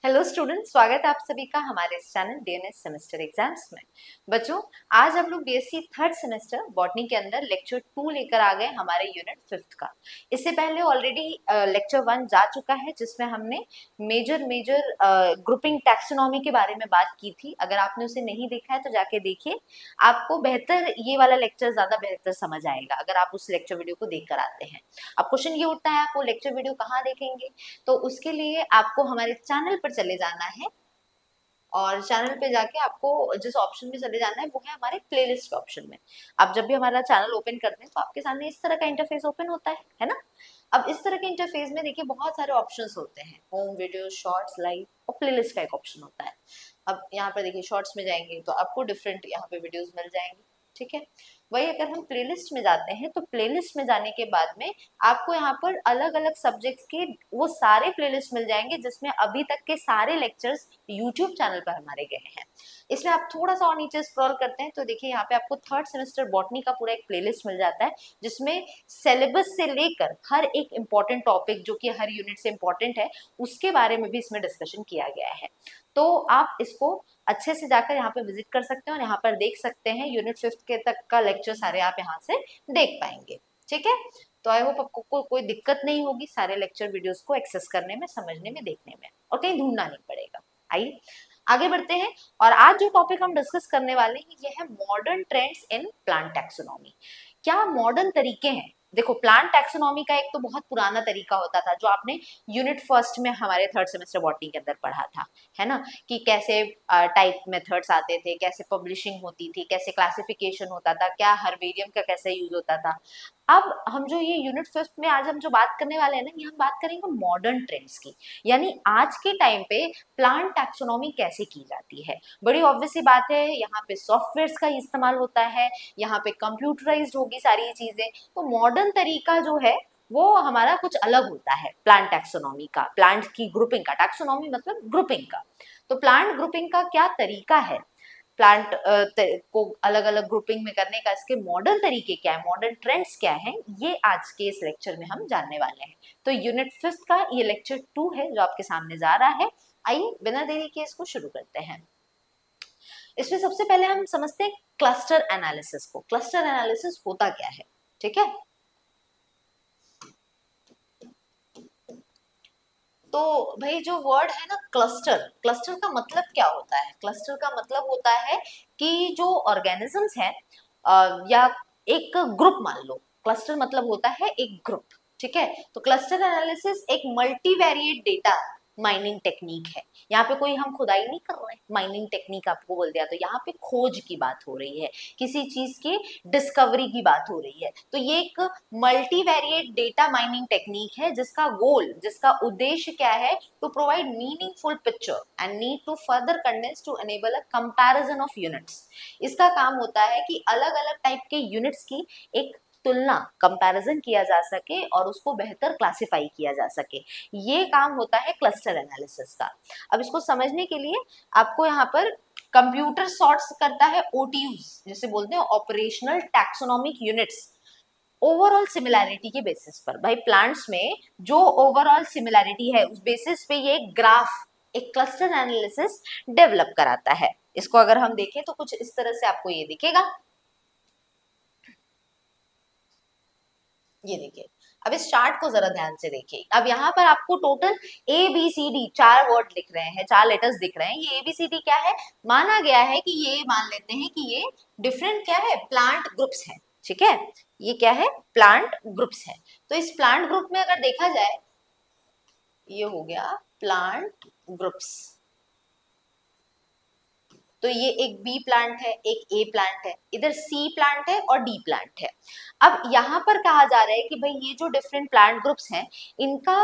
Hello student, स्वागत है आप सभी का हमारे इस चैनल डीएनएस सेमेस्टर एग्जाम्स में। बच्चों, आज हम लोग बीएससी थर्ड सेमेस्टर बॉटनी के अंदर लेक्चर 2 लेकर आ गए हमारे यूनिट 5th का। इससे पहले ऑलरेडी लेक्चर 1 जा चुका है जिसमें हमने मेजर ग्रुपिंग टैक्सोनॉमी के बारे में बात की थी। अगर आपने उसे नहीं देखा है तो जाके देखिए, आपको बेहतर ये वाला लेक्चर ज्यादा बेहतर समझ आएगा अगर आप उस लेक्चर वीडियो को देख कर आते हैं। अब क्वेश्चन ये उठता है, आप वो लेक्चर वीडियो कहाँ देखेंगे? तो उसके लिए आपको हमारे चैनल पर चले जाना है और चैनल पे जाके आपको जिस ऑप्शन में चले जाना है वो है हमारे प्लेलिस्ट ऑप्शन में। आप जब भी हमारा चैनल ओपन करते हैं तो आपके सामने इस तरह का इंटरफेस ओपन होता है ना। अब इस तरह के इंटरफेस में देखिए बहुत सारे ऑप्शंस होते हैं, होम, वीडियो, शॉर्ट्स, लाइव और प्लेलिस्ट का एक ऑप्शन होता है। अब यहाँ पर देखिए शॉर्ट्स में जाएंगे तो आपको डिफरेंट यहाँ पे वीडियोस मिल जाएंगे, ठीक है। वही अगर हम प्लेलिस्ट में जाते हैं तो प्लेलिस्ट में जाने के बाद में आपको यहाँ पर अलग अलग सब्जेक्ट्स के वो सारे प्लेलिस्ट मिल जाएंगे जिसमें अभी तक के सारे लेक्चर्स यूट्यूब चैनल पर हमारे गए हैं। इसमें आप थोड़ा सा और नीचे स्क्रॉल करते हैं तो देखिए यहाँ पे आपको थर्ड सेमेस्टर बॉटनी का पूरा एक प्लेलिस्ट मिल जाता है जिसमें सिलेबस से लेकर हर एक इम्पॉर्टेंट टॉपिक जो कि हर यूनिट से इम्पॉर्टेंट है उसके बारे में भी इसमें डिस्कशन किया गया है। तो आप इसको अच्छे से जाकर यहाँ पे विजिट कर सकते हैं और यहाँ पर देख सकते हैं यूनिट 5th के तक का लेक्चर सारे आप यहाँ से देख पाएंगे, ठीक है। तो आई होप आपको कोई दिक्कत नहीं होगी सारे लेक्चर वीडियोस को एक्सेस करने में, समझने में, देखने में, और कहीं ढूंढना नहीं पड़ेगा। आइए आगे बढ़ते हैं और आज जो टॉपिक हम डिस्कस करने वाले हैं ये है modern trends in plant taxonomy. क्या मॉडर्न तरीके हैं? देखो, प्लांट टैक्सोनॉमी का एक तो बहुत पुराना तरीका होता था जो आपने यूनिट फर्स्ट में हमारे थर्ड सेमेस्टर बॉटनी के अंदर पढ़ा था, है ना, कि कैसे टाइप मेथड्स आते थे, कैसे पब्लिशिंग होती थी, कैसे क्लासिफिकेशन होता था, क्या हर्बेरियम का कैसे यूज होता था। अब हम जो ये यूनिट 5th में आज हम जो बात करने वाले हैं ना, ये हम बात करेंगे मॉडर्न ट्रेंड्स की, यानी आज के टाइम पे प्लांट टैक्सोनॉमी कैसे की जाती है। बड़ी ऑब्वियस सी बात है, यहाँ पे सॉफ्टवेयर्स का इस्तेमाल होता है, यहाँ पे कंप्यूटराइज्ड होगी सारी चीजें। तो मॉडर्न तरीका जो है वो हमारा कुछ अलग होता है प्लांट टैक्सोनॉमी का, प्लांट की ग्रुपिंग का। टैक्सोनॉमी मतलब ग्रुपिंग का। तो प्लांट ग्रुपिंग का क्या तरीका है, प्लांट को अलग अलग ग्रुपिंग में करने का, इसके मॉडर्न तरीके क्या है, मॉडर्न ट्रेंड्स क्या है, ये आज के इस लेक्चर में हम जानने वाले हैं। तो यूनिट 5th का ये लेक्चर 2 है जो आपके सामने जा रहा है। आइए बिना देरी के इसको शुरू करते हैं। इसमें सबसे पहले हम समझते हैं क्लस्टर एनालिसिस को। क्लस्टर एनालिसिस होता क्या है, ठीक है। तो भाई जो वर्ड है ना क्लस्टर, क्लस्टर का मतलब क्या होता है? क्लस्टर का मतलब होता है कि जो ऑर्गेनिजम्स हैं या एक ग्रुप, मान लो क्लस्टर मतलब होता है एक ग्रुप, ठीक है। तो क्लस्टर एनालिसिस एक मल्टीवेरिएट डेटा माइनिंग टेक्निक है। यहाँ पे कोई हम खुदाई नहीं कर रहे हैं, माइनिंग टेक्निक आपको बोल दिया, तो यहाँ पे खोज की बात हो रही है, किसी चीज की डिस्कवरी की बात हो रही है। तो ये एक मल्टीवेरिएट डेटा माइनिंग टेक्निक है जिसका गोल, जिसका उद्देश्य क्या है? To provide meaningful picture and need to further condense to enable a comparison of units. इसका काम होता है कि अलग अलग टाइप के यूनिट्स की एक तुलना, कंपैरिजन किया जा सके और उसको बेहतर क्लासिफाई किया जा सके। ये काम होता है क्लस्टर एनालिसिस का। अब इसको समझने के लिए आपको यहाँ पर कंप्यूटर सॉर्ट्स करता है ओटीयूज, जिसे बोलते हैं operational taxonomic units, overall similarity के बेसिस पर। भाई प्लांट्स में जो ओवरऑल सिमिलैरिटी है उस बेसिस पे ये ग्राफ, एक क्लस्टर एनालिसिस डेवलप कराता है। इसको अगर हम देखें तो कुछ इस तरह से आपको ये दिखेगा, ये देखिए। अब इस चार्ट को जरा ध्यान से देखिए। अब यहाँ पर आपको total A B C D 4 word लिख रहे हैं, 4 लेटर्स दिख रहे हैं। ये ए बी सी डी क्या है? माना गया है कि ये, मान लेते हैं कि ये डिफरेंट क्या है, प्लांट ग्रुप्स हैं, ठीक है। ये क्या है? प्लांट ग्रुप्स है। तो इस प्लांट ग्रुप में अगर देखा जाए, ये हो गया प्लांट ग्रुप्स। तो ये एक बी प्लांट है, एक ए प्लांट है, इधर सी प्लांट है और डी प्लांट है। अब यहाँ पर कहा जा रहा है कि भाई ये जो डिफरेंट प्लांट ग्रुप्स हैं इनका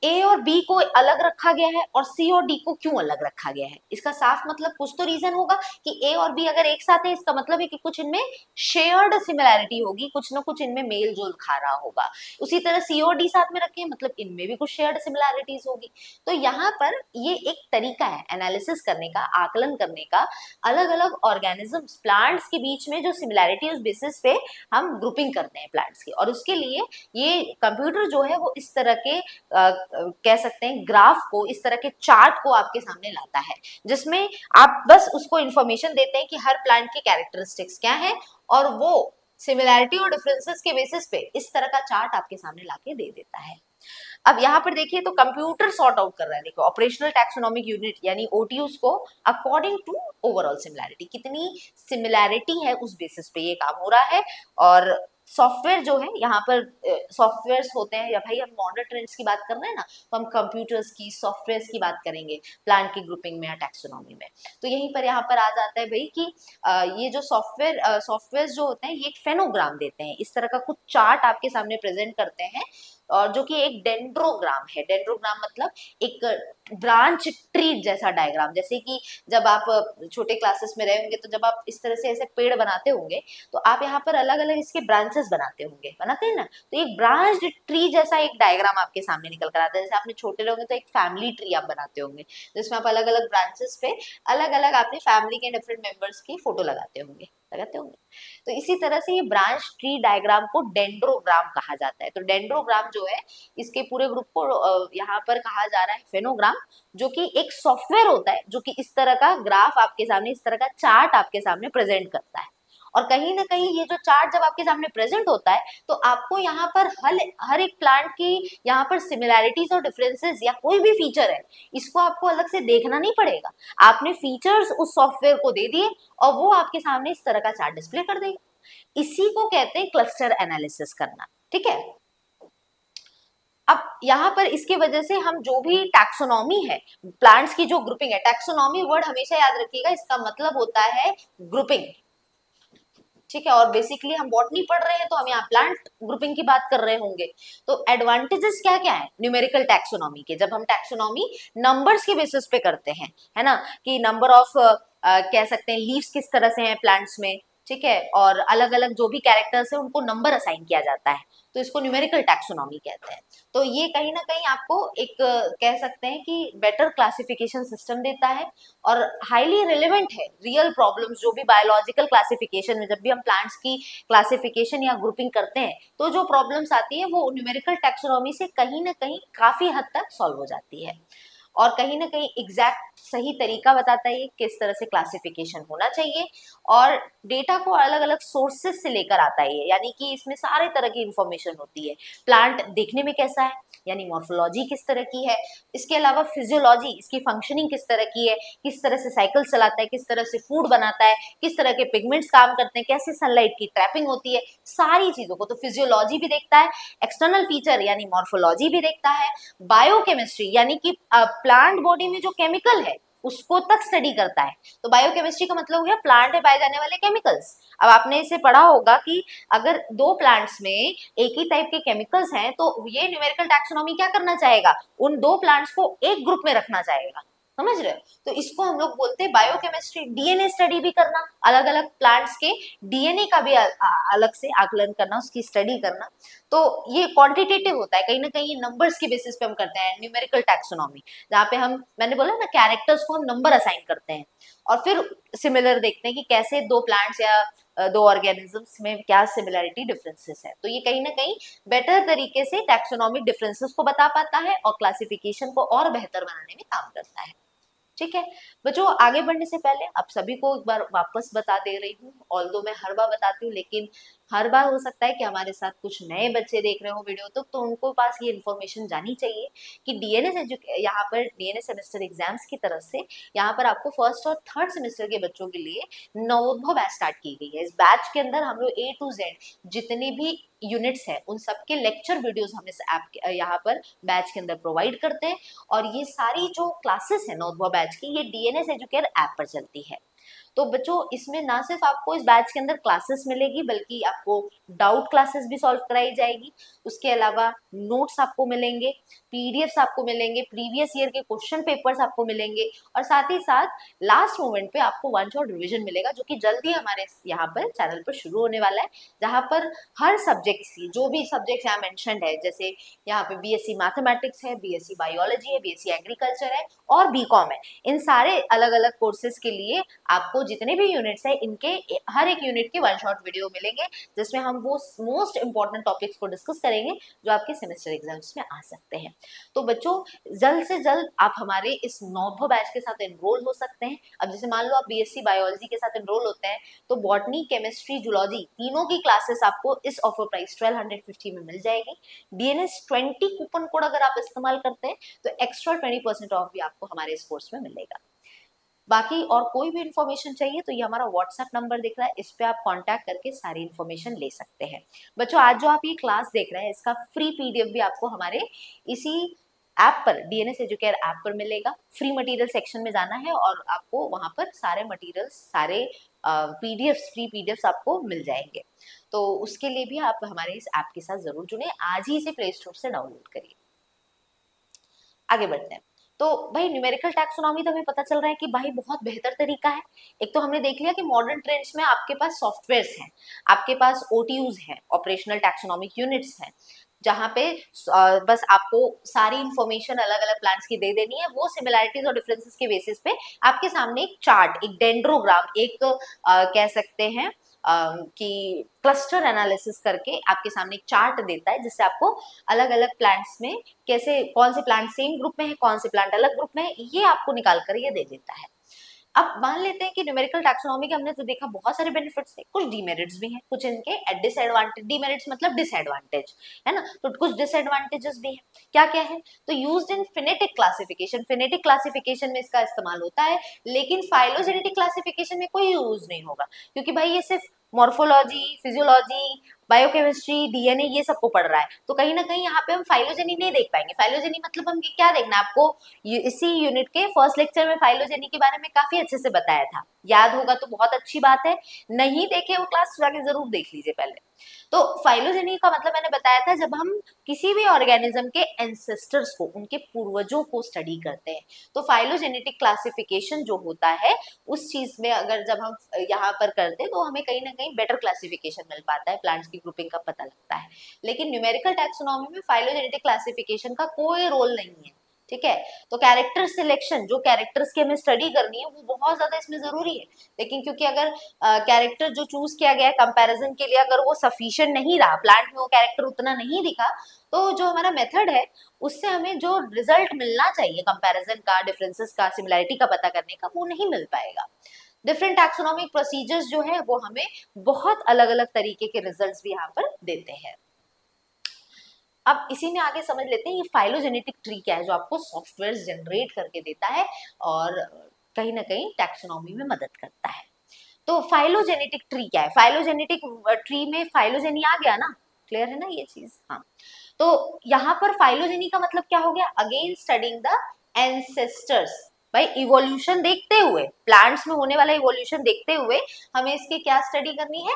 ए और बी को अलग रखा गया है और सी और डी को क्यों अलग रखा गया है? इसका साफ मतलब कुछ तो रीजन होगा कि ए और बी अगर एक साथ है, इसका मतलब है कि कुछ इनमें शेयर्ड सिमिलैरिटी होगी, कुछ ना कुछ इनमें मेल जोल खा रहा होगा। उसी तरह सी और डी साथ में रखे, मतलब इनमें भी कुछ शेयर्ड सिमिलैरिटीज होगी। तो यहाँ पर ये एक तरीका है एनालिसिस करने का, आकलन करने का, अलग अलग ऑर्गेनिजम्स, प्लांट्स के बीच में जो सिमिलैरिटी उस बेसिस पे हम ग्रुपिंग करते हैं प्लांट्स की। और उसके लिए ये कंप्यूटर जो है वो इस तरह के कह सकते हैं ग्राफ को, इस तरह के चार्ट को आपके सामने लाता है, जिसमें आप बस उसको इंफॉर्मेशन देते हैं कि हर प्लांट के कैरेक्टरिस्टिक्स क्या है, और वो सिमिलैरिटी और डिफरेंसेस के बेसिस पे इस तरह का चार्ट आपके सामने लाके दे देता है। अब यहाँ पर देखिए तो कंप्यूटर सॉर्ट आउट कर रहा है, देखो ऑपरेशनल टैक्सोनॉमिक यूनिट यानी ओटीयूज को अकॉर्डिंग टू ओवरऑल सिमिलैरिटी, कितनी सिमिलैरिटी है उस बेसिस पे ये काम हो रहा है। और सॉफ्टवेयर जो है यहाँ पर सॉफ्टवेयर्स होते हैं, या भाई हम मॉडर्न ट्रेंड्स की बात कर रहे हैं ना, तो हम कंप्यूटर्स की सॉफ्टवेयर्स की बात करेंगे प्लांट की ग्रुपिंग में या टैक्सोनॉमी में। तो यहीं पर यहाँ पर आ जाता है भाई कि ये जो सॉफ्टवेयर जो होते हैं ये एक फेनोग्राम देते हैं, इस तरह का कुछ चार्ट आपके सामने प्रेजेंट करते हैं, और जो कि एक डेंड्रोग्राम है। डेंड्रोग्राम मतलब एक ब्रांच ट्री जैसा डायग्राम, जैसे कि जब आप छोटे क्लासेस में रहे होंगे तो जब आप इस तरह से ऐसे पेड़ बनाते होंगे तो आप यहाँ पर अलग अलग इसके ब्रांचेस बनाते होंगे, बनाते हैं ना, तो एक ब्रांच ट्री जैसा एक डायग्राम आपके सामने निकल कर आता है। जैसे आपने छोटे रहोगे तो एक फैमिली ट्री आप बनाते होंगे, जिसमें आप अलग अलग ब्रांचेस पे अलग अलग अपने फैमिली के डिफरेंट मेंबर्स की फोटो लगाते होंगे, लगाते होंगे। तो इसी तरह से ये ब्रांच ट्री डायग्राम को डेंड्रोग्राम कहा जाता है। तो डेंड्रोग्राम जो है इसके पूरे ग्रुप को यहाँ पर कहा जा रहा है फेनोग्राम, जो कि एक सॉफ्टवेयर होता है जो कि इस तरह का ग्राफ आपके सामने, इस तरह का चार्ट आपके सामने प्रेजेंट करता है। और कहीं ना कहीं ये जो चार्ट जब आपके सामने प्रेजेंट होता है तो आपको यहाँ पर हर एक प्लांट की यहाँ पर सिमिलैरिटीज और डिफरेंसेस या कोई भी फीचर है, इसको आपको अलग से देखना नहीं पड़ेगा। आपने फीचर्स उस सॉफ्टवेयर को दे दिए और वो आपके सामने इस तरह का चार्ट डिस्प्ले कर देगा। इसी को कहते हैं क्लस्टर एनालिसिस करना, ठीक है। अब यहाँ पर इसकी वजह से हम जो भी टैक्सोनॉमी है, प्लांट्स की जो ग्रुपिंग है, टैक्सोनॉमी वर्ड हमेशा याद रखिएगा, इसका मतलब होता है ग्रुपिंग, ठीक है। और बेसिकली हम बॉटनी पढ़ रहे हैं तो हम यहाँ प्लांट ग्रुपिंग की बात कर रहे होंगे। तो एडवांटेजेस क्या क्या है न्यूमेरिकल टैक्सोनॉमी के, जब हम टैक्सोनॉमी नंबर्स के बेसिस पे करते हैं, है ना, कि नंबर ऑफ कह सकते हैं लीव्स किस तरह से हैं प्लांट्स में, ठीक है, और अलग अलग जो भी कैरेक्टर्स है उनको नंबर असाइन किया जाता है, तो इसको न्यूमेरिकल टैक्सोनॉमी कहते हैं। तो ये कहीं ना कहीं आपको एक कह सकते हैं कि बेटर क्लासिफिकेशन सिस्टम देता है, और हाईली रिलेवेंट है रियल प्रॉब्लम्स, जो भी बायोलॉजिकल क्लासिफिकेशन में जब भी हम प्लांट्स की क्लासिफिकेशन या ग्रुपिंग करते हैं तो जो प्रॉब्लम्स आती है वो न्यूमेरिकल टैक्सोनॉमी से कहीं ना कहीं काफी हद तक सॉल्व हो जाती है, और कहीं ना कहीं एग्जैक्ट सही तरीका बताता है किस तरह से क्लासिफिकेशन होना चाहिए, और डेटा को अलग अलग सोर्सेस से लेकर आता है, यानी कि इसमें सारे तरह की इंफॉर्मेशन होती है। प्लांट देखने में कैसा है, यानी मॉर्फोलॉजी किस तरह की है, इसके अलावा फिजियोलॉजी, इसकी फंक्शनिंग किस तरह की है, किस तरह से साइकिल चलाता है, किस तरह से फूड बनाता है, किस तरह के पिगमेंट्स काम करते हैं, कैसे सनलाइट की ट्रैपिंग होती है, सारी चीजों को तो फिजियोलॉजी भी देखता है, एक्सटर्नल फीचर यानी मॉर्फोलॉजी भी देखता है, बायोकेमिस्ट्री यानी कि प्लांट बॉडी में जो केमिकल है उसको तक स्टडी करता है। तो बायोकेमिस्ट्री का मतलब हो गया प्लांट में पाए जाने वाले केमिकल्स। अब आपने इसे पढ़ा होगा कि अगर दो प्लांट्स में एक ही टाइप के केमिकल्स हैं तो ये न्यूमेरिकल टैक्सोनॉमी क्या करना चाहेगा, उन दो प्लांट्स को एक ग्रुप में रखना चाहेगा, समझ रहे हो। तो इसको हम लोग बोलते हैं बायोकेमिस्ट्री। डीएनए स्टडी भी करना, अलग अलग प्लांट्स के डीएनए का भी अलग से आकलन करना, उसकी स्टडी करना, तो ये क्वांटिटेटिव होता है, कहीं ना कहीं नंबर्स के बेसिस पे हम करते हैं न्यूमेरिकल टैक्सोनॉमी, जहाँ पे हम, मैंने बोला ना, कैरेक्टर्स को हम नंबर असाइन करते हैं, और फिर सिमिलर देखते हैं कि कैसे दो प्लांट्स या दो ऑर्गेनिजम्स में क्या सिमिलरिटी डिफरेंसेस है। तो ये कहीं ना कहीं बेटर तरीके से टैक्सोनॉमिक डिफरेंसेस को बता पाता है और क्लासिफिकेशन को और बेहतर बनाने में काम करता है, ठीक है। बच्चों आगे बढ़ने से पहले आप सभी को एक बार वापस बता दे रही हूँ, ऑल्दो मैं हर बार बताती हूँ, लेकिन हर बार हो सकता है कि हमारे साथ कुछ नए बच्चे देख रहे हो वीडियो, तो उनको पास ये इन्फॉर्मेशन जानी चाहिए कि यहाँ पर डीएनए सेमेस्टर एग्जाम्स की तरफ से यहाँ पर आपको फर्स्ट और थर्ड सेमेस्टर के बच्चों के लिए नवोद्भव बैच स्टार्ट की गई है। इस बैच के अंदर हम लोग A to Z जितने भी यूनिट्स हैं उन सबके लेक्चर वीडियोस हम इस ऐप यहाँ पर बैच के अंदर प्रोवाइड करते हैं, और ये सारी जो क्लासेस है नवोद्भव बैच की ये डीएनएस एजुकेयर ऐप पर चलती है। तो बच्चों इसमें ना सिर्फ आपको इस बैच के अंदर क्लासेस मिलेगी बल्कि आपको डाउट क्लासेस भी सॉल्व कराई जाएगी, उसके अलावा नोट्स आपको मिलेंगे, पीडीएफ्स आपको मिलेंगे, प्रीवियस ईयर के क्वेश्चन पेपर्स आपको मिलेंगे, और साथ ही साथ लास्ट मोमेंट पे आपको वन शॉट रिविजन मिलेगा जो कि जल्दी हमारे यहाँ पर चैनल पर शुरू होने वाला है, जहाँ पर हर सब्जेक्ट की जो भी सब्जेक्ट यहाँ मेंशन्ड है, जैसे यहाँ पे बीएससी मैथमेटिक्स है, बीएससी बायोलॉजी है, बीएससी एग्रीकल्चर है और बीकॉम है, इन सारे अलग अलग कोर्सेज के लिए आपको जितने भी यूनिट्स हैं इनके हर एक यूनिट के वन शॉट वीडियो मिलेंगे, जिसमें हम वो मोस्ट इंपॉर्टेंट टॉपिक्स को डिस्कस करेंगे जो आपके सेमेस्टर एग्जाम्स में आ सकते हैं। तो बच्चों जल्द से जल्द आप हमारे इस नौभो बैच के साथ एनरोल हो सकते हैं। अब जैसे मान लो आप बीएससी बायोलॉजी के साथ एनरोल होते हैं तो बॉटनी, केमिस्ट्री, जूलॉजी तीनों की क्लासेस आपको इस ऑफर प्राइस 1250 में मिल जाएगी। डीएनएस 20 कूपन कोड अगर आप इस्तेमाल करते हैं तो एक्स्ट्रा 20% ऑफ भी आपको हमारे इस कोर्स में मिलेगा। बाकी और कोई भी इन्फॉर्मेशन चाहिए तो ये हमारा व्हाट्सएप नंबर दिख रहा है, इस पे आप कांटेक्ट करके सारी इन्फॉर्मेशन ले सकते हैं। बच्चों आज जो आप ये क्लास देख रहे हैं इसका फ्री पीडीएफ भी आपको हमारे इसी ऐप पर, डीएनएस एजुकेयर ऐप पर मिलेगा। फ्री मटेरियल सेक्शन में जाना है और आपको वहां पर सारे मटेरियल्स, सारे पीडीएफ्स, फ्री पीडीएफ्स आपको मिल जाएंगे। तो उसके लिए भी आप हमारे इस ऐप के साथ जरूर जुड़े, आज ही इसे प्ले स्टोर से डाउनलोड करिए। आगे बढ़ते हैं। तो भाई न्यूमेरिकल टैक्सोनॉमी तो हमें पता चल रहा है कि भाई बहुत बेहतर तरीका है। एक तो हमने देख लिया कि मॉडर्न ट्रेंड्स में आपके पास सॉफ्टवेयर्स हैं, आपके पास ओटीयूज हैं, ऑपरेशनल टैक्सोनॉमिक यूनिट्स हैं, जहाँ पे बस आपको सारी इंफॉर्मेशन अलग अलग प्लांट्स की दे देनी है। वो सिमिलैरिटीज और डिफरेंसेस के बेसिस पे आपके सामने एक चार्ट, एक डेंड्रोग्राम, एक कह सकते हैं कि क्लस्टर एनालिसिस करके आपके सामने एक चार्ट देता है, जिससे आपको अलग अलग प्लांट्स में कैसे, कौन से प्लांट सेम ग्रुप में है, कौन से प्लांट अलग ग्रुप में है, ये आपको निकाल कर ये दे देता है। अब मान लेते हैं कि न्यूमेरिकल टैक्सोनॉमी के हमने तो देखा बहुत सारे बेनिफिट्स हैं, कुछ डीमेरिट्स भी हैं, कुछ इनके डिसएडवांटेज, डीमेरिट्स मतलब डिसएडवांटेज है ना, तो कुछ डिसएडवांटेजेस भी हैं। क्या क्या है? तो used in phenetic classification, phenetic classification में इसका इस्तेमाल होता है, लेकिन फाइलोजेनेटिक क्लासिफिकेशन में कोई यूज नहीं होगा, क्योंकि भाई ये सिर्फ मॉर्फोलॉजी, फिजियोलॉजी, बायोकेमिस्ट्री, डीएनए ये सबको पढ़ रहा है, तो कहीं ना कहीं यहाँ पे हम फाइलोजेनी नहीं देख पाएंगे। फाइलोजेनी मतलब हम क्या देखना है आपको, इसी यूनिट के फर्स्ट लेक्चर में फाइलोजेनी के बारे में काफी अच्छे से बताया था, याद होगा तो बहुत अच्छी बात है, नहीं देखे वो क्लास जाके जरूर देख लीजिए पहले। तो फाइलोजेनी का मतलब मैंने बताया था जब हम किसी भी ऑर्गेनिज्म के एंसेस्टर्स को, उनके पूर्वजों को स्टडी करते हैं, तो फाइलोजेनेटिक क्लासिफिकेशन जो होता है उस चीज में अगर जब हम यहाँ पर करते हैं तो हमें कहीं ना कहीं बेटर क्लासिफिकेशन मिल पाता है, प्लांट्स की ग्रुपिंग का पता लगता है। लेकिन न्यूमेरिकल टैक्सोनॉमी में फाइलोजेनेटिक क्लासिफिकेशन का कोई रोल नहीं है, ठीक है। तो कैरेक्टर सिलेक्शन, जो कैरेक्टर्स की हमें स्टडी करनी है वो बहुत ज्यादा इसमें जरूरी है, लेकिन क्योंकि अगर कैरेक्टर जो चूज किया गया है कंपैरिजन के लिए अगर वो सफिशिएंट नहीं रहा, प्लांट में वो कैरेक्टर उतना नहीं दिखा, तो जो हमारा मेथड है उससे हमें जो रिजल्ट मिलना चाहिए कंपैरिजन का, डिफरेंसेस का, सिमिलैरिटी का पता करने का, वो नहीं मिल पाएगा। डिफरेंट टैक्सोनॉमिक प्रोसीजर्स जो है वो हमें बहुत अलग अलग तरीके के रिजल्ट्स भी यहाँ पर देते हैं। अब इसी में आगे समझ लेते हैं ये फाइलोजेनेटिक ट्री क्या है जो आपको सॉफ्टवेयर जनरेट करके देता है और कहीं ना कहीं टैक्सोनॉमी में मदद करता है। तो फाइलोजेनेटिक ट्री क्या है? फाइलोजेनेटिक ट्री में फाइलोजेनी आ गया ना, क्लियर है ना ये चीज? हाँ, तो यहाँ पर फाइलोजेनी का मतलब क्या हो गया? Again studying the ancestors. भाई इवोल्यूशन देखते हुए, प्लांट्स में होने वाला इवोल्यूशन देखते हुए हमें इसकी क्या स्टडी करनी है?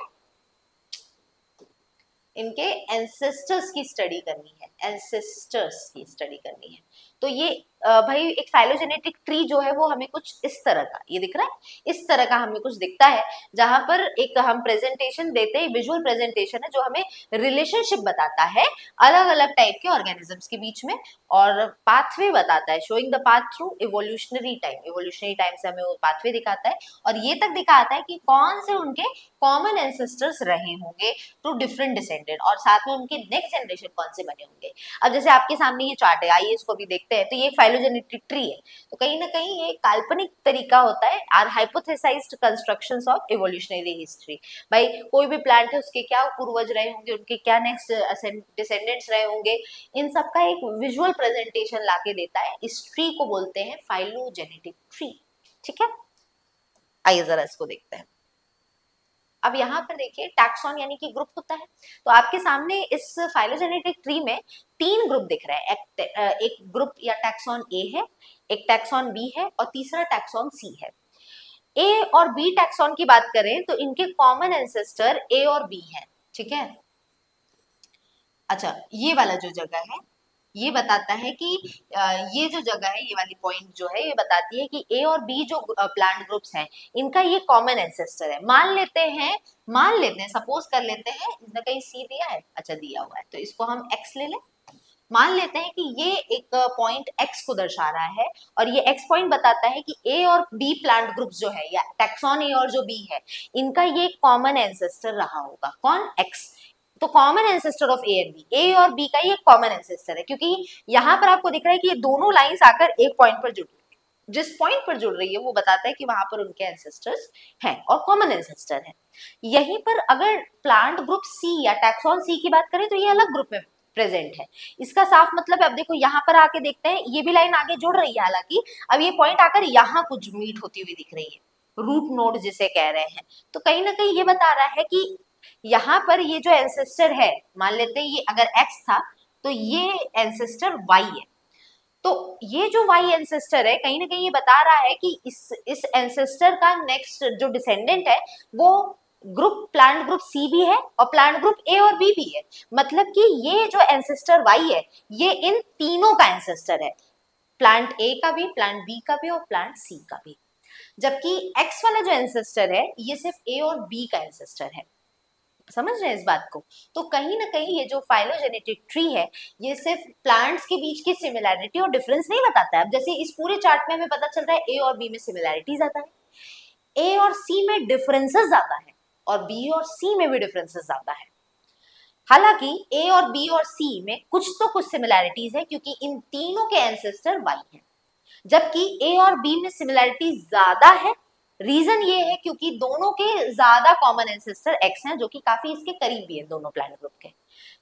इनके एंसेस्टर्स की स्टडी करनी है, एंसेस्टर्स की स्टडी करनी है। तो ये भाई एक फाइलोजेनेटिक ट्री जो है वो हमें कुछ इस तरह का, ये दिख रहा है, इस तरह का हमें कुछ दिखता है, जहां पर एक हम प्रेजेंटेशन देते हैं, विजुअल प्रेजेंटेशन है जो हमें रिलेशनशिप बताता है अलग अलग टाइप के ऑर्गेनिजम्स के बीच में, और पाथवे बताता है, showing the path through evolutionary time, evolutionary time से हमें वो पाथवे दिखाता है, और ये तक दिखाता है कि कौन से उनके कॉमन एंसेस्टर्स रहे होंगे टू डिफरेंट डिसेंडेंट, और साथ में उनके नेक्स्ट जनरेशन कौन से बने होंगे। अब जैसे आपके सामने ये चार्ट है, आइए इसको भी देखते हैं। तो ये फाइलोजेनेटिक ट्री है, तो कहीं ना कहीं ये काल्पनिक तरीका होता है, or hypothesized constructions of evolutionary history. भाई कोई भी प्लांट है उसके क्या पूर्वज रहे होंगे, उनके क्या नेक्स्ट डिसेंडेंट्स रहे होंगे, इन सब का एक विजुअल प्रेजेंटेशन लाके देता है। इस ट्री को बोलते हैं फाइलोजेनेटिक ट्री, ठीक है। आइए जरा इसको देखते हैं। अब यहाँ पर देखिए टैक्सॉन यानी कि ग्रुप होता है, तो आपके सामने इस फाइलोजेनेटिक ट्री में 3 ग्रुप दिख रहे हैं। एक ग्रुप या टैक्सॉन ए है, एक टैक्सॉन बी है और तीसरा टैक्सॉन सी है। ए और बी टैक्सॉन की बात करें तो इनके कॉमन एंसेस्टर ए और बी है, ठीक है। अच्छा, ये वाला जो जगह है ये बताता है कि ये जो जगह है, ये वाली पॉइंट जो है ये बताती है कि ए और बी जो प्लांट ग्रुप्स हैं इनका ये कॉमन एंसेस्टर है। मान लेते हैं, सपोज कर लेते हैं, इसने कहीं सी दिया है, अच्छा दिया हुआ है, तो इसको हम एक्स ले लें। मान लेते हैं कि ये एक पॉइंट x को दर्शा रहा है और ये x पॉइंट बताता है कि a और b प्लांट ग्रुप जो है या टैक्सॉन a और जो b है इनका ये कॉमन एंसेस्टर रहा होगा। कौन? x। तो common ancestor of A and B, A और बी का ये कॉमन एंसेस्टर है, क्योंकि यहाँ पर आपको दिख रहा है कि ये दोनों लाइंस आकर एक पॉइंट पर जुड़ रही है। जिस पॉइंट पर जुड़ रही है वो बताता है कि वहां पर उनके एंसेस्टर्स हैं और कॉमन एंसेस्टर है। यहीं पर अगर प्लांट ग्रुप सी या टैक्सॉन सी की बात करें तो ये अलग ग्रुप में प्रेजेंट है। इसका साफ मतलब है, अब देखो यहाँ पर आके देखते हैं, ये भी लाइन आगे जुड़ रही है, हालांकि अब ये पॉइंट आकर यहाँ कुछ मीट होती हुई दिख रही है, रूट नोड जिसे कह रहे हैं। तो कहीं ना कहीं ये बता रहा है कि यहाँ पर ये जो एंसेस्टर है, मान लेते हैं ये अगर x था तो ये एंसेस्टर y है। तो ये जो y एंसेस्टर है कहीं ना कहीं ये बता रहा है कि इस एंसेस्टर का नेक्स्ट जो डिसेंडेंट है वो ग्रुप प्लांट ग्रुप सी भी है और प्लांट ग्रुप ए और बी भी है। मतलब कि ये जो एंसेस्टर y है ये इन तीनों का एंसेस्टर है, प्लांट ए का भी, प्लांट बी का भी और प्लांट सी का भी। जबकि x वाला जो एंसेस्टर है ये सिर्फ ए और बी का एंसेस्टर है। समझ रहे हैं इस बात को? तो कहीं ना कहीं ये जो फाइलोजेनेटिक ट्री है ये सिर्फ प्लांट्स के बीच की सिमिलैरिटी और डिफरेंस नहीं बताता है। अब जैसे इस पूरे चार्ट में हमें पता चल रहा है ए और बी में सिमिलैरिटी ज्यादा है, ए और सी में डिफरेंसेस ज्यादा है और बी और सी में भी डिफरेंसेस ज्यादा है। हालांकि ए और बी और सी में कुछ तो कुछ सिमिलैरिटीज है क्योंकि इन तीनों के एंसेस्टर वाई हैं। जबकि ए और बी में सिमिलैरिटी ज्यादा है, रीजन ये है क्योंकि दोनों के ज्यादा कॉमन एंसेस्टर एक्स हैं जो कि काफी इसके करीब भी है दोनों प्लैनेट ग्रुप के।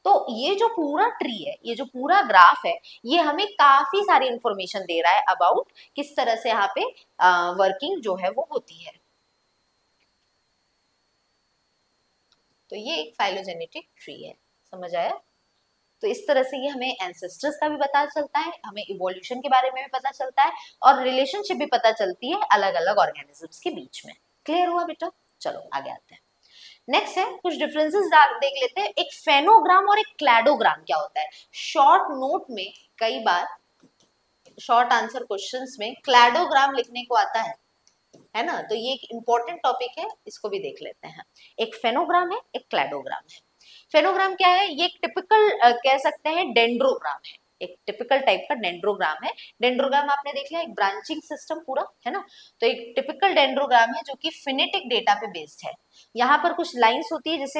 तो ये जो पूरा ट्री है, ये जो पूरा ग्राफ है, ये हमें काफी सारी इंफॉर्मेशन दे रहा है अबाउट किस तरह से यहाँ पे वर्किंग जो है वो होती है। तो ये एक फाइलोजेनेटिक ट्री है, समझ आया? तो इस तरह से ये हमें एंसेस्टर्स का भी पता चलता है, हमें इवोल्यूशन के बारे में भी पता चलता है और रिलेशनशिप भी पता चलती है अलग अलग ऑर्गेनिजम्स के बीच में। क्लियर हुआ बेटा? चलो आगे आते हैं। नेक्स्ट है कुछ डिफरेंसेस देख लेते हैं। एक फेनोग्राम और एक क्लैडोग्राम क्या होता है? शॉर्ट नोट में कई बार शॉर्ट आंसर क्वेश्चंस में क्लैडोग्राम लिखने को आता है ना? तो ये एक इंपॉर्टेंट टॉपिक है, इसको भी देख लेते हैं। एक फेनोग्राम है, एक क्लैडोग्राम है। फेनोग्राम क्या है? ये एक टिपिकल कह सकते हैं डेंड्रोग्राम है, एक टिपिकल टाइप का डेंड्रोग्राम है। डेंड्रोग्राम आपने देख लिया, एक ब्रांचिंग सिस्टम पूरा, है ना? तो एक टिपिकल डेंड्रोग्राम है जो कि फिनेटिक डेटा पे बेस्ड है। यहाँ पर कुछ लाइंस होती है जिसे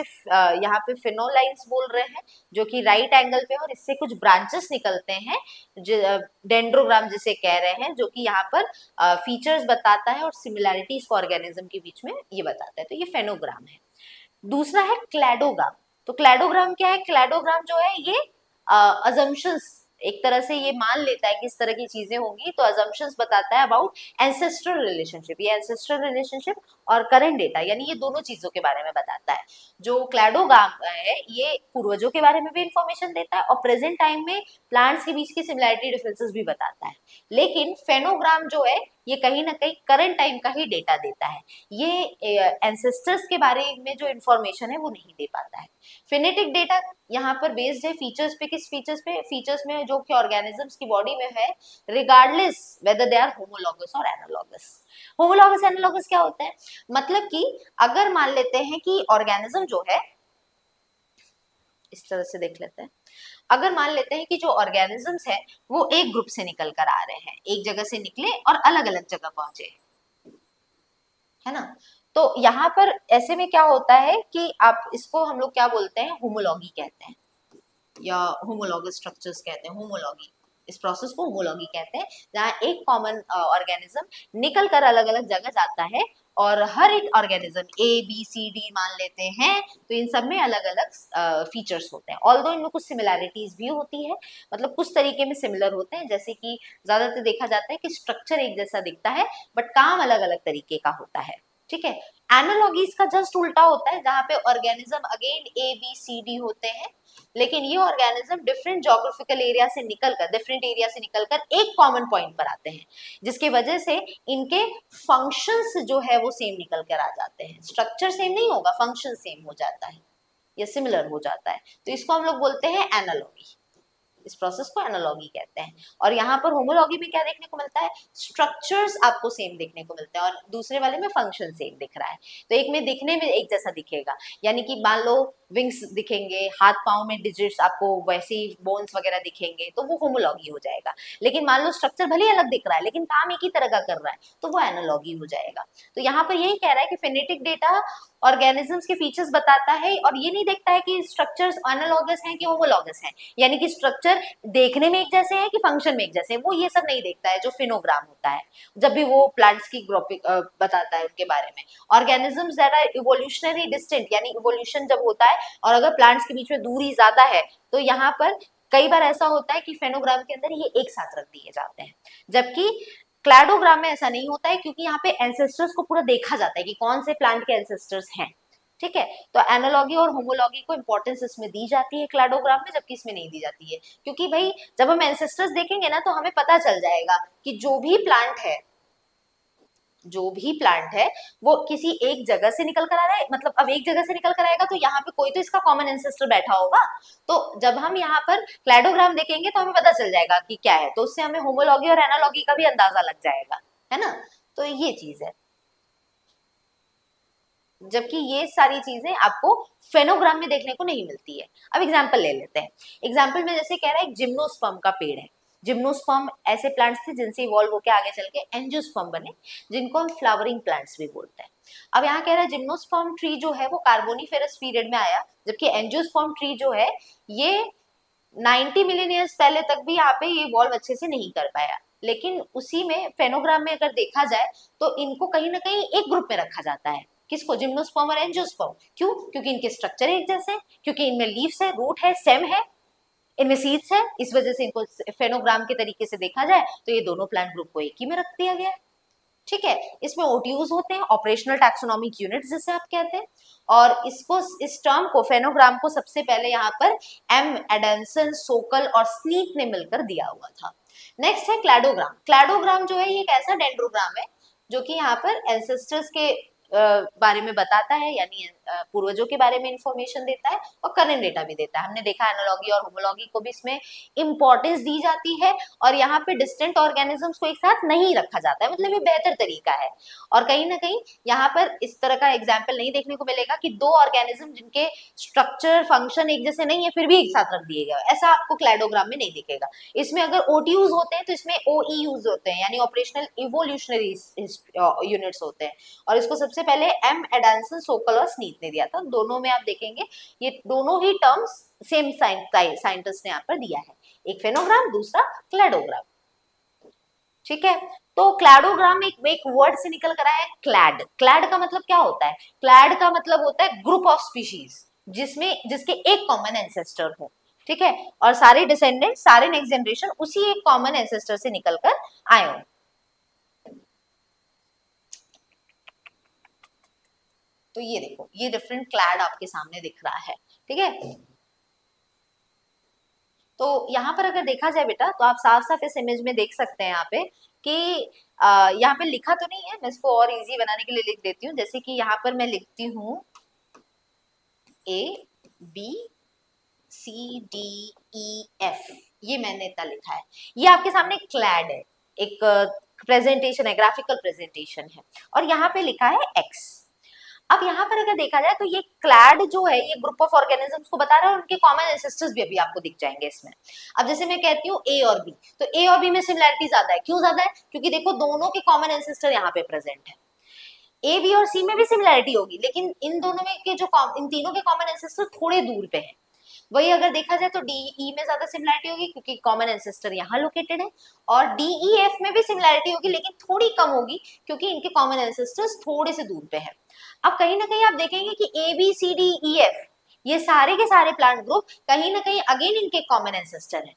यहाँ पे फिनो लाइंस बोल रहे हैं, जो कि राइट एंगल पे, और इससे कुछ ब्रांचेस निकलते हैं डेंड्रोग्राम जिसे कह रहे हैं, जो कि यहाँ पर फीचर्स बताता है और सिमिलैरिटीज को ऑर्गेनिज्म के बीच में ये बताता है। तो ये फेनोग्राम है। दूसरा है क्लैडोग्राम। तो क्लैडोग्राम क्या है? क्लैडोग्राम जो है ये अजम्पशंस, एक तरह से ये मान लेता है कि इस तरह की चीजें होंगी, तो अजम्पशंस बताता है अबाउट एंसेस्ट्रल रिलेशनशिप। ये एंसेस्ट्रल रिलेशनशिप और करंट डेटा, यानी ये दोनों चीजों के बारे में बताता है। जो क्लैडोग्राम है ये पूर्वजों के बारे में भी इंफॉर्मेशन देता है और प्रेजेंट टाइम में प्लांट्स के बीच की सिमिलैरिटी डिफरेंसेस भी बताता है। लेकिन फेनोग्राम जो है ये कहीं ना कहीं करंट टाइम का ही डेटा देता है, ये एंसेस्टर्स के बारे में जो इंफॉर्मेशन है वो नहीं दे पाता है। फिनेटिक डेटा यहाँ पर बेस्ड है फीचर्स पे। किस फीचर्स पे? फीचर्स में जो कि ऑर्गेनिजम्स की बॉडी में है, regardless whether they are homologous और एनालॉगस। होमोलॉगस एनालॉगस क्या होता है? मतलब कि अगर मान लेते हैं कि ऑर्गेनिज्म जो है, इस तरह से देख लेते हैं, अगर मान लेते हैं कि जो ऑर्गेनिजम्स है वो एक ग्रुप से निकल कर आ रहे हैं, एक जगह से निकले और अलग अलग जगह पहुंचे, है ना? तो यहाँ पर ऐसे में क्या होता है कि आप इसको हम लोग क्या बोलते हैं? होमोलॉगी कहते हैं या होमोलॉगस स्ट्रक्चर्स कहते हैं। होमोलॉगी, इस प्रोसेस को होमोलॉगी कहते हैं, जहाँ एक कॉमन ऑर्गेनिज्म निकल कर अलग अलग जगह जाता है और हर एक organism A B C D मान लेते हैं, तो इन सब में अलग अलग फीचर्स होते हैं। ऑल्दो इनमें कुछ सिमिलैरिटीज भी होती है, मतलब कुछ तरीके में सिमिलर होते हैं, जैसे कि ज्यादातर देखा जाता है कि स्ट्रक्चर एक जैसा दिखता है बट काम अलग अलग तरीके का होता है। ठीक है। एनालॉगीज का जस्ट उल्टा होता है, जहाँ पे organism again A B C D होते हैं, लेकिन ये ऑर्गेनिज्म डिफरेंट जोग्राफिकल एरिया से निकलकर, डिफरेंट एरिया से निकलकर एक कॉमन पॉइंट पर आते हैं, जिसकी वजह से इनके फंक्शंस जो है वो सेम निकल कर आ जाते हैं। स्ट्रक्चर सेम नहीं होगा, फंक्शन सेम हो जाता है या सिमिलर हो जाता है, तो इसको हम लोग बोलते हैं एनालॉगी। इस प्रोसेस को एनालॉगी कहते हैं। और यहाँ पर होमोलॉगी में क्या देखने को मिलता है, स्ट्रक्चर्स आपको सेम देखने को मिलते हैं और दूसरे वाले में फंक्शन सेम दिख रहा है। तो एक में दिखने में एक जैसा दिखेगा, यानी कि मान लो विंग्स दिखेंगे, हाथ पांव में डिजिट्स आपको वैसे ही बोन्स वगैरह दिखेंगे, तो वो होमोलॉगी हो जाएगा। लेकिन मान लो स्ट्रक्चर भले अलग दिख रहा है लेकिन काम एक ही तरह का कर रहा है, तो वो एनालॉगी हो जाएगा। तो यहाँ पर यही कह रहा है कि फेनेटिक डेटा ऑर्गेनिजम्स के फीचर्स बताता है और ये नहीं देखता है कि स्ट्रक्चर्स एनालॉगस हैं कि होमोलॉगस हैं, यानी कि स्ट्रक्चर देखने में एक जैसे हैं कि फंक्शन में एक जैसे हैं, वो ये सब नहीं देखता है जो फिनोग्राम होता है जब भी वो प्लांट्स की ग्रुपिंग बताता है उनके बारे में। Organisms that are evolutionary distant, यानी इवोल्यूशन जब होता है और अगर प्लांट्स के बीच में दूरी ज्यादा है तो यहाँ पर कई बार ऐसा होता है कि फेनोग्राम के अंदर ये एक साथ रख दिए जाते हैं, जबकि क्लैडोग्राम में ऐसा नहीं होता है क्योंकि यहाँ पे एंसेस्टर्स को पूरा देखा जाता है कि कौन से प्लांट के एंसेस्टर्स हैं। ठीक है, तो एनालॉगी और होमोलॉगी को इंपॉर्टेंस इसमें दी जाती है क्लैडोग्राम में, जबकि इसमें नहीं दी जाती है, क्योंकि भाई जब हम एंसेस्टर्स देखेंगे ना तो हमें पता चल जाएगा कि जो भी प्लांट है वो किसी एक जगह से निकल कर आ रहा है, मतलब अब एक जगह से निकल कर आएगा तो यहाँ पे कोई तो इसका कॉमन एंसेस्टर बैठा होगा। तो जब हम यहाँ पर क्लैडोग्राम देखेंगे तो हमें पता चल जाएगा कि क्या है, तो उससे हमें होमोलॉगी और एनालॉगी का भी अंदाजा लग जाएगा, है ना। तो ये चीज है, जबकि ये सारी चीजें आपको फेनोग्राम में देखने को नहीं मिलती है। अब एग्जाम्पल ले लेते हैं। एग्जाम्पल में जैसे कह रहा है एक जिम्नोस्पर्म का पेड़ है। जिम्नोस्पर्म ऐसे प्लांट्स थे जिनसे इवॉल्व होकर आगे चल के एंजियोस्पर्म बने, जिनको हम फ्लावरिंग प्लांट्स भी बोलते हैं। अब यहाँ कह रहा है जिम्नोस्पर्म ट्री जो है वो कार्बोनिफेरस पीरियड में आया, जबकि एंजियोस्पर्म ट्री जो है ये 90 मिलियन ईयर्स पहले तक भी यहाँ पे ये इवॉल्व अच्छे से नहीं कर पाया। लेकिन उसी में फेनोग्राम में अगर देखा जाए तो इनको कहीं ना कहीं एक ग्रुप में रखा जाता है। किसको, जिम्नोस्पर्म और एंजियोस्पर्म। क्यों? क्योंकि इनके स्ट्रक्चर एक जैसे हैं, क्योंकि इनमें लीव्स है, रूट है, स्टेम है, इनमें सीड्स है, इस वजह से इनको फेनोग्राम के तरीके से देखा जाए तो ये दोनों प्लांट ग्रुप को एक ही में रख दिया गया है। ठीक है, इसमें ओटीयूज होते हैं, ऑपरेशनल टैक्सोनॉमिक यूनिट्स जिसे आप कहते हैं। और इसको, इस टर्म को, फेनोग्राम को सबसे पहले यहाँ पर एम एडमसन, सोकल और स्नीथ ने मिलकर दिया हुआ था। नेक्स्ट है क्लैडोग्राम। क्लैडोग्राम जो है ये एक ऐसा डेंड्रोग्राम है जो कि यहाँ पर एंसेस्टर्स के बारे में बताता है, यानी पूर्वजों के बारे में इंफॉर्मेशन देता है और करंट डेटा भी देता है। हमने देखा एनालॉगी और होमोलॉगी को भी इसमें इंपॉर्टेंस दी जाती है और यहाँ पे डिस्टेंट ऑर्गेनिजम्स को एक साथ नहीं रखा जाता है, मतलब ये बेहतर तरीका है। और कहीं ना कहीं यहाँ पर इस तरह का एग्जाम्पल नहीं देखने को मिलेगा कि दो ऑर्गेनिज्म जिनके स्ट्रक्चर फंक्शन एक जैसे नहीं है फिर भी एक साथ रख दिए गए, ऐसा आपको क्लैडोग्राम में नहीं दिखेगा। इसमें अगर ओटीयूज होते हैं तो इसमें ओई यूज होते हैं, यानी ऑपरेशनल इवोल्यूशनरी यूनिट्स होते हैं। और इसको सबसे पहले एम एडमसन, सोकल और स्नीथ ने दिया था। दोनों में आप देखेंगे ये दोनों ही टर्म्स सेम साइंटिस्ट ने यहाँ पर दिया है, एक फेनोग्राम दूसरा क्लैडोग्राम। ठीक है, तो क्लैडोग्राम एक वर्ड से निकल कर आया है, क्लैड। क्लैड का मतलब क्या होता है? क्लैड का मतलब होता है ग्रुप ऑफ स्पीशीज जिसके एक कॉमन एंसेस्टर हो। ठीक है, और सारे डिसेंडेंट, सारे नेक्स्ट जनरेशन उसी एक कॉमन एंसेस्टर से निकल कर आए हो। तो ये देखो, ये डिफरेंट क्लैड आपके सामने दिख रहा है। ठीक है, तो यहाँ पर अगर देखा जाए बेटा तो आप साफ साफ इस इमेज में देख सकते हैं यहाँ पे कि यहाँ पे लिखा तो नहीं है, मैं इसको और इजी बनाने के लिए लिख देती हूँ। जैसे कि यहाँ पर मैं लिखती हूँ A B C D E F, ये मैंने इतना लिखा है। ये आपके सामने क्लैड है, एक प्रेजेंटेशन है, ग्राफिकल प्रेजेंटेशन है, और यहाँ पे लिखा है X। अब यहाँ पर अगर देखा जाए तो ये क्लैड जो है ये ग्रुप ऑफ ऑर्गेनिजम्स को बता रहा है और उनके कॉमन एंसेस्टर्स भी अभी आपको दिख जाएंगे इसमें। अब जैसे मैं कहती हूँ ए और बी, तो ए और बी में सिमिलैरिटी ज्यादा है। क्यों ज्यादा है? क्योंकि देखो दोनों के कॉमन एंसेस्टर यहाँ पे प्रेजेंट है। ए बी और सी में भी सिमिलैरिटी होगी, लेकिन इन दोनों में के जो इन तीनों के कॉमन एंसेस्टर थोड़े दूर पे हैं। वही अगर देखा जाए तो डी ई में ज्यादा सिमिलैरिटी होगी क्योंकि कॉमन एंसेस्टर यहाँ लोकेटेड है, और डी ई एफ में भी सिमिलैरिटी होगी लेकिन थोड़ी कम होगी क्योंकि इनके कॉमन एंसेस्टर्स थोड़े से दूर पे है। अब कहीं ना कहीं आप देखेंगे कि A B C D E F ये सारे के सारे प्लांट ग्रुप कहीं ना कहीं अगेन इनके कॉमन एंसेस्टर है,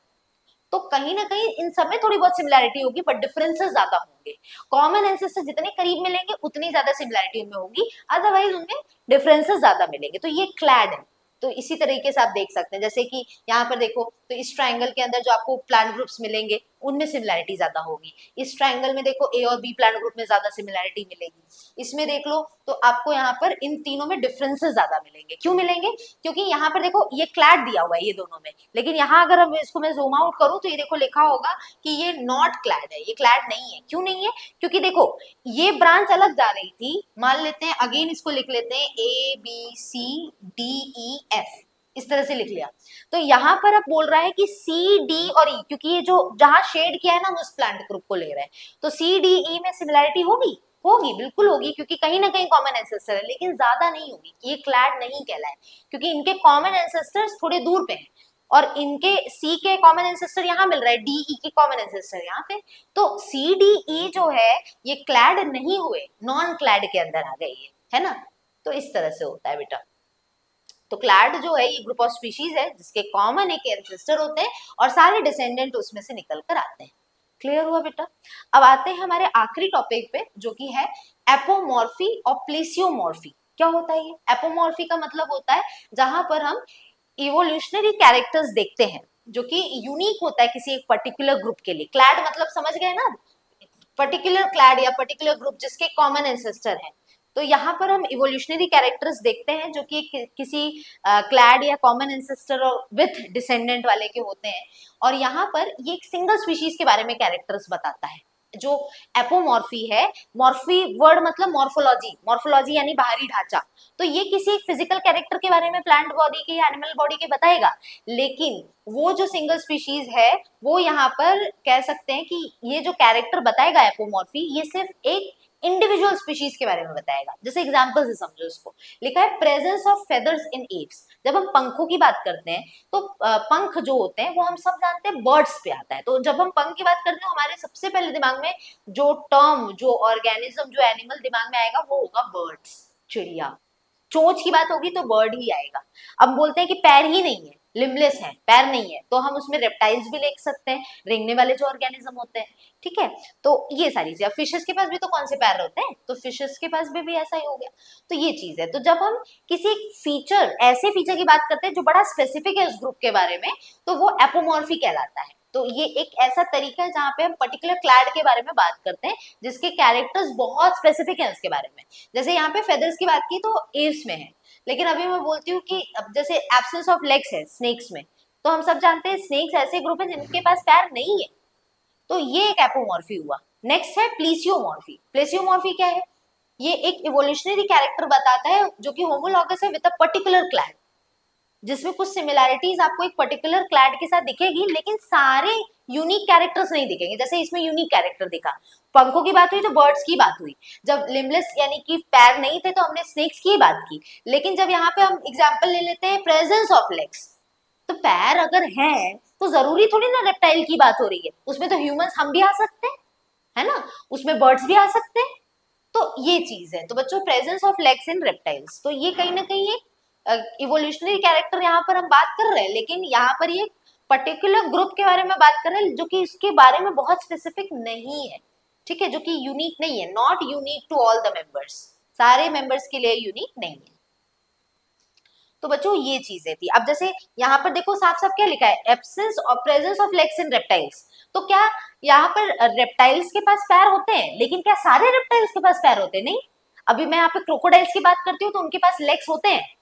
तो कहीं ना कहीं इन सब में थोड़ी बहुत सिमिलैरिटी होगी बट डिफरेंसेस ज्यादा होंगे। कॉमन एंसेस्टर जितने करीब मिलेंगे उतनी ज्यादा सिमिलैरिटी उनमें होगी, अदरवाइज उनमें डिफरेंसेस ज्यादा मिलेंगे। तो ये क्लैड है। तो इसी तरीके से आप देख सकते हैं, जैसे कि यहाँ पर देखो तो इस ट्राइंगल के अंदर जो आपको प्लांट ग्रुप्स मिलेंगे उनमें सिमिलैरिटी ज्यादा होगी। इस ट्राइंगल में देखो ए और बी प्लांट ग्रुप में ज्यादा सिमिलैरिटी मिलेगी। इसमें देख लो तो आपको यहाँ पर इन तीनों में डिफरेंसेस ज्यादा मिलेंगे। क्यों मिलेंगे? क्योंकि यहाँ पर देखो ये क्लैड दिया हुआ है ये दोनों में, लेकिन यहाँ अगर हम इसको मैं जूम आउट करूँ तो ये देखो लिखा होगा कि ये नॉट क्लैड है, ये क्लैड नहीं है। क्यों नहीं है? क्योंकि देखो ये ब्रांच अलग जा रही थी, मान लेते हैं अगेन इसको लिख लेते हैं ABCDEF, इस तरह से लिख लिया। तो यहाँ पर अब बोल रहा है कि सी डी और ई, क्योंकि ये जो जहां शेड किया है ना हम उस प्लांट ग्रुप को ले रहे हैं, तो सी डी ई में सिमिलैरिटी होगी, होगी बिल्कुल होगी, क्योंकि कहीं ना कहीं कॉमन एंसेस्टर है, लेकिन ज्यादा नहीं होगी। ये क्लैड नहीं कहलाए क्योंकि इनके कॉमन एंसेस्टर्स थोड़े दूर पे हैं, और इनके सी के कॉमन एंसेस्टर यहाँ मिल रहा है, डी ई के कॉमन एंसेस्टर यहाँ पे। तो सी डी ई जो है ये क्लैड नहीं हुए, नॉन क्लैड के अंदर आ गए ये, है ना। तो इस तरह से होता है बेटा। तो क्लैड जो है ये ग्रुप ऑफ स्पीशीज है जिसके कॉमन एक एंसेस्टर होते हैं और सारे डिसेंडेंट उसमें से निकल कर आते हैं। क्लियर हुआ बेटा? अब आते हैं हमारे आखिरी टॉपिक पे जो कि है एपोमॉर्फी और प्लेसियोमॉर्फी। क्या होता है ये? एपोमॉर्फी का मतलब होता है जहां पर हम इवोल्यूशनरी कैरेक्टर्स देखते हैं जो कि यूनिक होता है किसी एक पर्टिकुलर ग्रुप के लिए। क्लैड मतलब समझ गए ना, पर्टिकुलर क्लैड या पर्टिकुलर ग्रुप जिसके कॉमन एंसेस्टर है। तो यहाँ पर हम इवोल्यूशनरी कैरेक्टर्स देखते हैं जो कि किसी क्लैड या कॉमन एंसेस्टर विथ डिसेंडेंट वाले के होते हैं, और यहाँ पर ये एक सिंगल स्पीशीज के बारे में कैरेक्टर्स बताता है। जो एपोमॉर्फी है, मॉर्फी वर्ड मतलब मॉर्फोलॉजी, मॉर्फोलॉजी यानी बाहरी ढांचा, तो ये किसी एक फिजिकल कैरेक्टर के बारे में प्लांट बॉडी के या एनिमल बॉडी के बताएगा, लेकिन वो जो सिंगल स्पीशीज है वो यहाँ पर कह सकते हैं कि ये जो कैरेक्टर बताएगा एपोमॉर्फी, ये सिर्फ एक इंडिविजुअल स्पीशीज के बारे में बताएगा। जैसे एग्जांपल से समझो इसको, लिखा है presence of feathers in apps. जब हम पंखों की बात करते हैं तो पंख जो होते हैं वो हम सब जानते हैं बर्ड्स पे आता है। तो जब हम पंख की बात करते हैं हमारे सबसे पहले दिमाग में जो टर्म, जो ऑर्गेनिज्म, जो एनिमल दिमाग में आएगा वो होगा बर्ड्स, चिड़िया। चोंच की बात होगी तो बर्ड ही आएगा। अब बोलते हैं कि पैर ही नहीं है, लिम्बलेस है, पैर नहीं है, तो हम उसमें रेप्टाइल्स भी लिख सकते हैं, रेंगने वाले जो ऑर्गेनिज्म होते हैं। ठीक है, तो ये सारी चीजें। फिशेस के पास भी तो कौन से पैर होते हैं, तो फिशेस के पास भी ऐसा ही हो गया। तो ये चीज है। तो जब हम किसी एक फीचर, ऐसे फीचर की बात करते हैं जो बड़ा स्पेसिफिक है उस ग्रुप के बारे में, तो वो एपोमॉर्फी कहलाता है। तो ये एक ऐसा तरीका है जहां पे हम पर्टिकुलर क्लैड के बारे में बात करते हैं जिसके कैरेक्टर्स बहुत स्पेसिफिक हैं उसके बारे में। जैसे यहाँ पे फेदर्स की बात की तो एव्स में है, लेकिन अभी मैं बोलती हूँ कि अब जैसे एब्सेंस ऑफ लेग्स है स्नेक्स में, तो हम सब जानते हैं स्नेक्स ऐसे ग्रुप है जिनके पास पैर नहीं है, तो ये एक एपोमॉर्फी हुआ। नेक्स्ट है प्लेसियोमॉर्फी। प्लेसियोमॉर्फी क्या है? ये एक इवोल्यूशनरी कैरेक्टर बताता है जो कि होमोलॉगस है विद अ पर्टिकुलर क्लैड, जिसमें कुछ सिमिलैरिटीज आपको एक पर्टिकुलर क्लैड के साथ दिखेगी, लेकिन सारे यूनिक कैरेक्टर्स नहीं दिखेंगे। जैसे इसमें यूनिक कैरेक्टर दिखा, पंखों की बात हुई तो बर्ड्स की बात हुई, जब लिम्बलेस यानी कि पैर नहीं थे तो हमने स्नेक्स की बात की, लेकिन जब यहाँ पे हम एग्जांपल ले लेते हैं प्रेजेंस ऑफ लेग्स, तो पैर अगर हैं तो जरूरी थोड़ी ना रेप्टाइल की बात हो रही है, उसमें तो ह्यूमंस हम भी आ सकते हैं, है ना, उसमें बर्ड्स भी आ सकते हैं। तो ये चीज है। तो बच्चों presence of legs in reptiles, तो ये कहीं ना कहीं एक इवोल्यूशनरी कैरेक्टर यहाँ पर हम बात कर रहे हैं, लेकिन यहाँ पर ये पर्टिकुलर ग्रुप के बारे में बात कर रहे हैं जो कि इसके बारे में बहुत स्पेसिफिक नहीं है। ठीक है, जो कि यूनिक नहीं है, not unique to all the members, सारे मेंबर्स के लिए यूनिक नहीं है। तो बच्चों ये चीजें थी। अब जैसे यहाँ पर देखो साफ साफ क्या लिखा है, एब्सेंस और presence of legs in reptiles. तो क्या यहाँ पर रेप्टाइल्स के पास पैर होते हैं, लेकिन क्या सारे रेप्टाइल्स के पास पैर होते हैं? नहीं। अभी मैं यहाँ पे क्रोकोडाइल्स की बात करती हूँ तो उनके पास लेग्स होते हैं,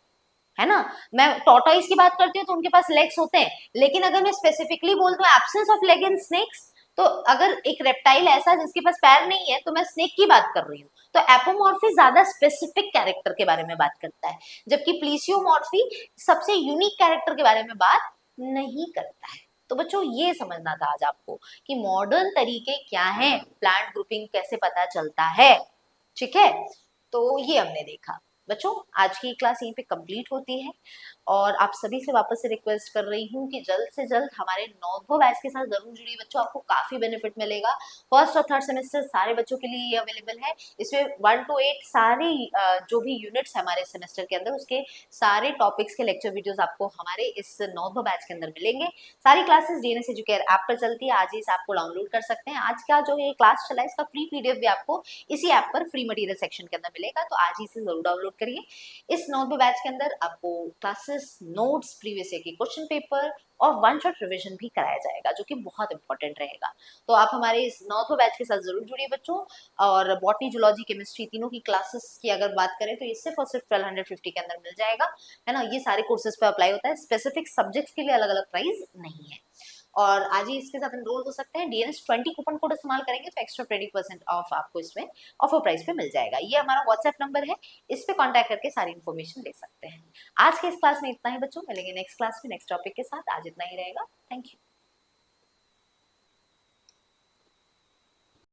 है ना। मैं टॉर्टोइस की बात करती हूँ तो उनके पास लेग्स होते हैं, लेकिन अगर मैं स्पेसिफिकली बोल दूं absence of leg in snakes, तो अगर एक रेप्टाइल ऐसा जिसके पास पैर नहीं है तो मैं स्नेक की बात कर रही हूँ। तो एपोमॉर्फी ज्यादा स्पेसिफिक कैरेक्टर के बारे में बात करता है, जबकि प्लीसियोमॉर्फी सबसे यूनिक कैरेक्टर के बारे में बात नहीं करता है। तो बच्चों ये समझना था आज आपको कि मॉडर्न तरीके क्या हैं, प्लांट ग्रुपिंग कैसे पता चलता है। ठीक है, तो ये हमने देखा। बच्चों आज की क्लास यहीं पे कंप्लीट होती है, और आप सभी से वापस से रिक्वेस्ट कर रही हूँ कि जल्द से जल्द हमारे नॉर्मल बैच के साथ जरूर जुड़िए बच्चों, आपको काफी बेनिफिट मिलेगा। फर्स्ट और थर्ड सेमेस्टर सारे बच्चों के लिए ये अवेलेबल है। इसमें 1 to 8 सारे जो भी यूनिट्स है हमारे सेमेस्टर के अंदर, उसके सारे टॉपिक्स के लेक्चर वीडियोस आपको हमारे इस नॉर्मल बैच के अंदर मिलेंगे। सारी क्लासेस डीएनएस एजुकेयर ऐप पर चलती है, आज ही इस ऐप को डाउनलोड कर सकते हैं। आज का जो ये क्लास चला है इसका फ्री पीडीएफ भी आपको इसी ऐप पर फ्री मटेरियल सेक्शन के अंदर मिलेगा, तो आज ही इसे जरूर डाउनलोड करिए। इस नॉर्मल बैच के अंदर आपको classes classes, notes, previous year के क्वेश्चन पेपर और वन शॉट रिवीजन भी कराया जाएगा, जो कि बहुत इंपॉर्टेंट रहेगा। तो आप हमारे इस 9वें बैच के साथ जरूर जुड़िए बच्चों। और बॉटनी, जूलॉजी, केमिस्ट्री तीनों की क्लासेस की अगर बात करें तो ये सिर्फ और सिर्फ 1250 के अंदर मिल जाएगा, है ना। ये सारे कोर्सेज पे अप्लाई होता है, स्पेसिफिक सब्जेक्ट्स के लिए अलग अलग प्राइस नहीं है। और आज ही इसके साथ एनरोल हो सकते हैं। DNS20 कूपन कोड इस्तेमाल करेंगे तो एक्स्ट्रा 20% ऑफ आपको इसमें ऑफर प्राइस पे मिल जाएगा। ये हमारा व्हाट्सएप नंबर है, इस पे कांटेक्ट करके सारी इन्फॉर्मेशन ले सकते हैं। आज के इस क्लास में इतना ही बच्चों, मिलेंगे नेक्स्ट क्लास में नेक्स्ट टॉपिक के साथ। आज इतना ही रहेगा। Thank you.